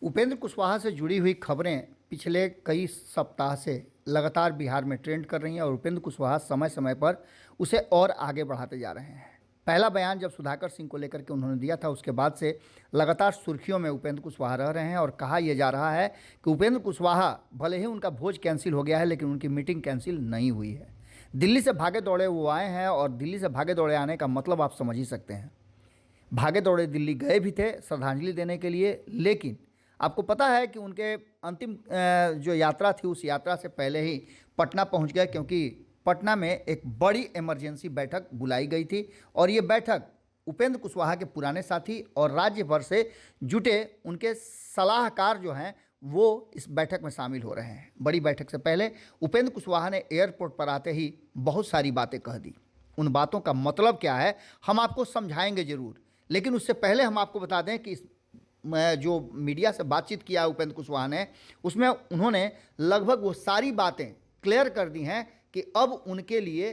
उपेंद्र कुशवाहा से जुड़ी हुई खबरें पिछले कई सप्ताह से लगातार बिहार में ट्रेंड कर रही हैं और उपेंद्र कुशवाहा समय समय पर उसे और आगे बढ़ाते जा रहे हैं। पहला बयान जब सुधाकर सिंह को लेकर के उन्होंने दिया था, उसके बाद से लगातार सुर्खियों में उपेंद्र कुशवाहा रह रहे हैं और कहा यह जा रहा है कि उपेंद्र कुशवाहा भले ही उनका भोज कैंसिल हो गया है, लेकिन उनकी मीटिंग कैंसिल नहीं हुई है। दिल्ली से भागे दौड़े वो आए हैं और दिल्ली से भागे दौड़े आने का मतलब आप समझ ही सकते हैं। भागे दौड़े दिल्ली गए भी थे श्रद्धांजलि देने के लिए, लेकिन आपको पता है कि उनके अंतिम जो यात्रा थी उस यात्रा से पहले ही पटना पहुंच गए, क्योंकि पटना में एक बड़ी इमरजेंसी बैठक बुलाई गई थी और ये बैठक उपेंद्र कुशवाहा के पुराने साथी और राज्य भर से जुटे उनके सलाहकार जो हैं वो इस बैठक में शामिल हो रहे हैं। बड़ी बैठक से पहले उपेंद्र कुशवाहा ने एयरपोर्ट पर आते ही बहुत सारी बातें कह दी। उन बातों का मतलब क्या है हम आपको समझाएंगे ज़रूर, लेकिन उससे पहले हम आपको बता दें कि जो मीडिया से बातचीत किया उपेंद्र कुशवाहा ने, उसमें उन्होंने लगभग वो सारी बातें क्लियर कर दी हैं कि अब उनके लिए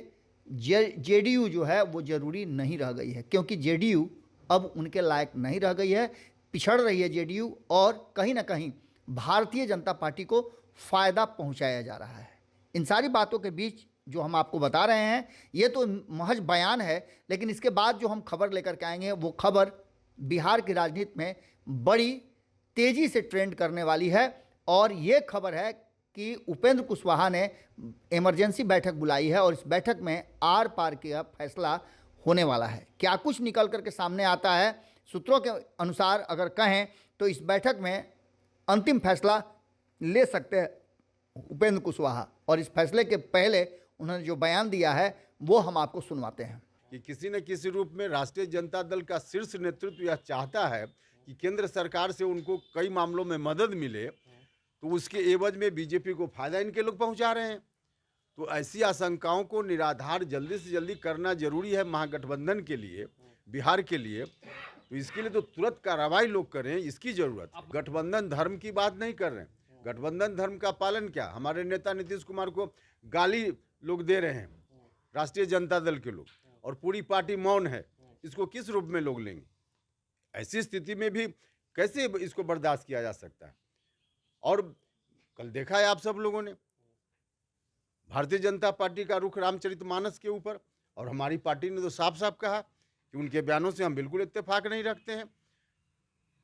जेडीयू जो है वो ज़रूरी नहीं रह गई है, क्योंकि जेडीयू अब उनके लायक नहीं रह गई है, पिछड़ रही है जेडीयू और कहीं ना कहीं भारतीय जनता पार्टी को फ़ायदा पहुंचाया जा रहा है। इन सारी बातों के बीच जो हम आपको बता रहे हैं ये तो महज बयान है, लेकिन इसके बाद जो हम खबर लेकर के आएंगे वो खबर बिहार की राजनीति में बड़ी तेज़ी से ट्रेंड करने वाली है। और ये खबर है कि उपेंद्र कुशवाहा ने इमरजेंसी बैठक बुलाई है और इस बैठक में आर पार का फैसला होने वाला है। क्या कुछ निकल करके सामने आता है, सूत्रों के अनुसार अगर कहें तो इस बैठक में अंतिम फैसला ले सकते हैं उपेंद्र कुशवाहा, और इस फैसले के पहले उन्होंने जो बयान दिया है वो हम आपको सुनवाते हैं। कि किसी न किसी रूप में राष्ट्रीय जनता दल का शीर्ष नेतृत्व यह चाहता है कि केंद्र सरकार से उनको कई मामलों में मदद मिले, तो उसके एवज में बीजेपी को फायदा इनके लोग पहुंचा रहे हैं। तो ऐसी आशंकाओं को निराधार जल्दी से जल्दी करना जरूरी है महागठबंधन के लिए, बिहार के लिए। तो इसके लिए तो तुरंत कार्रवाई लोग करें, इसकी जरूरत। गठबंधन धर्म की बात नहीं कर रहे हैं। गठबंधन धर्म का पालन क्या, हमारे नेता नीतीश कुमार को गाली लोग दे रहे हैं, राष्ट्रीय जनता दल के लोग, और पूरी पार्टी मौन है। इसको किस रूप में लोग लेंगे? ऐसी स्थिति में भी कैसे इसको बर्दाश्त किया जा सकता है? और कल देखा है आप सब लोगों ने भारतीय जनता पार्टी का रुख रामचरितमानस के ऊपर, और हमारी पार्टी ने तो साफ साफ कहा कि उनके बयानों से हम बिल्कुल इत्तेफाक नहीं रखते हैं।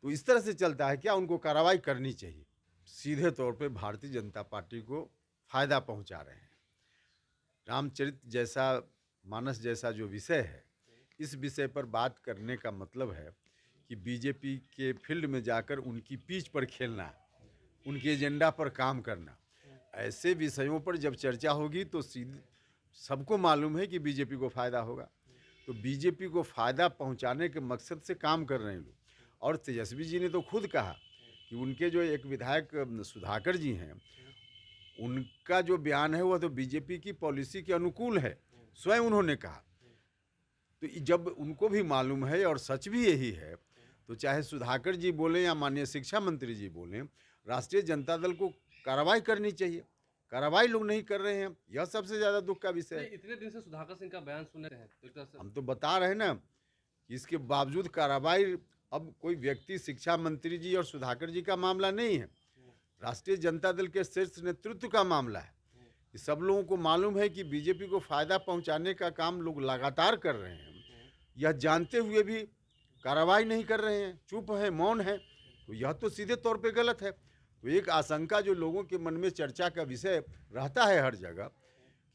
तो इस तरह से चलता है क्या? उनको कार्रवाई करनी चाहिए। सीधे तौर पे भारतीय जनता पार्टी को फायदा पहुंचा रहे हैं। रामचरित जैसा मानस जैसा जो विषय है, इस विषय पर बात करने का मतलब है कि बीजेपी के फील्ड में जाकर उनकी पीच पर खेलना, उनके एजेंडा पर काम करना। ऐसे विषयों पर जब चर्चा होगी तो सीधे सबको मालूम है कि बीजेपी को फ़ायदा होगा। तो बीजेपी को फ़ायदा पहुंचाने के मकसद से काम कर रहे हैं लोग। और तेजस्वी जी ने तो खुद कहा कि उनके जो एक विधायक सुधाकर जी हैं, उनका जो बयान है वह तो बीजेपी की पॉलिसी के अनुकूल है, स्वयं उन्होंने कहा। तो जब उनको भी मालूम है और सच भी यही है, तो चाहे सुधाकर जी बोलें या माननीय शिक्षा मंत्री जी बोलें, राष्ट्रीय जनता दल को कार्रवाई करनी चाहिए। कार्रवाई लोग नहीं कर रहे हैं, यह सबसे ज़्यादा दुख का विषय है। इतने दिन से सुधाकर सिंह का बयान सुन रहे हैं, तो एक तरह से हम तो बता रहे हैं ना कि इसके बावजूद कार्रवाई, अब कोई व्यक्ति शिक्षा मंत्री जी और सुधाकर जी का मामला नहीं है, राष्ट्रीय जनता दल के शीर्ष नेतृत्व का मामला है। सब लोगों को मालूम है कि बीजेपी को फायदा पहुंचाने का काम लोग लगातार कर रहे हैं, यह जानते हुए भी कार्रवाई नहीं कर रहे हैं, चुप है, मौन है। तो यह तो सीधे तौर पे गलत है। तो एक आशंका जो लोगों के मन में चर्चा का विषय रहता है हर जगह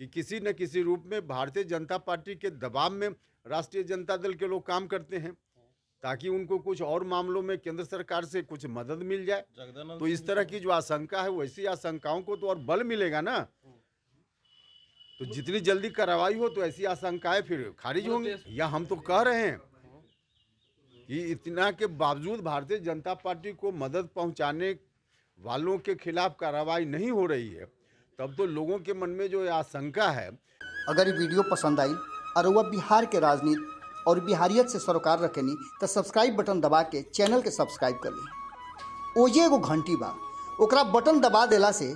कि किसी न किसी रूप में भारतीय जनता पार्टी के दबाव में राष्ट्रीय जनता दल के लोग काम करते हैं, ताकि उनको कुछ और मामलों में केंद्र सरकार से कुछ मदद मिल जाए। तो इस तरह की जो आशंका है, वैसी आशंकाओं को तो और बल मिलेगा ना। तो जितनी जल्दी कार्रवाई हो तो ऐसी आशंकाएं फिर खारिज होंगी। या हम तो कह रहे हैं कि इतना के बावजूद भारतीय जनता पार्टी को मदद पहुंचाने वालों के खिलाफ कार्रवाई नहीं हो रही है, तब तो लोगों के मन में जो आशंका है। अगर ये वीडियो पसंद आई और वह बिहार के राजनीति और बिहारियत से सरोकार रखेनी तो सब्सक्राइब बटन दबा के चैनल के सब्सक्राइब कर ली। ओजे एगो घंटी बा, ओकरा बटन दबा देला से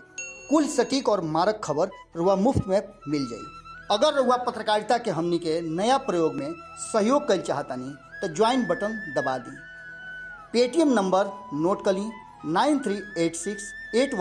कुल सटीक और मारक खबर रुआ मुफ्त में मिल जाई। अगर रुआ पत्रकारिता के हमनी के नया प्रयोग में सहयोग कर चाहतानी तो ज्वाइन बटन दबा दी। पेटीएम नंबर नोट कर ली 938681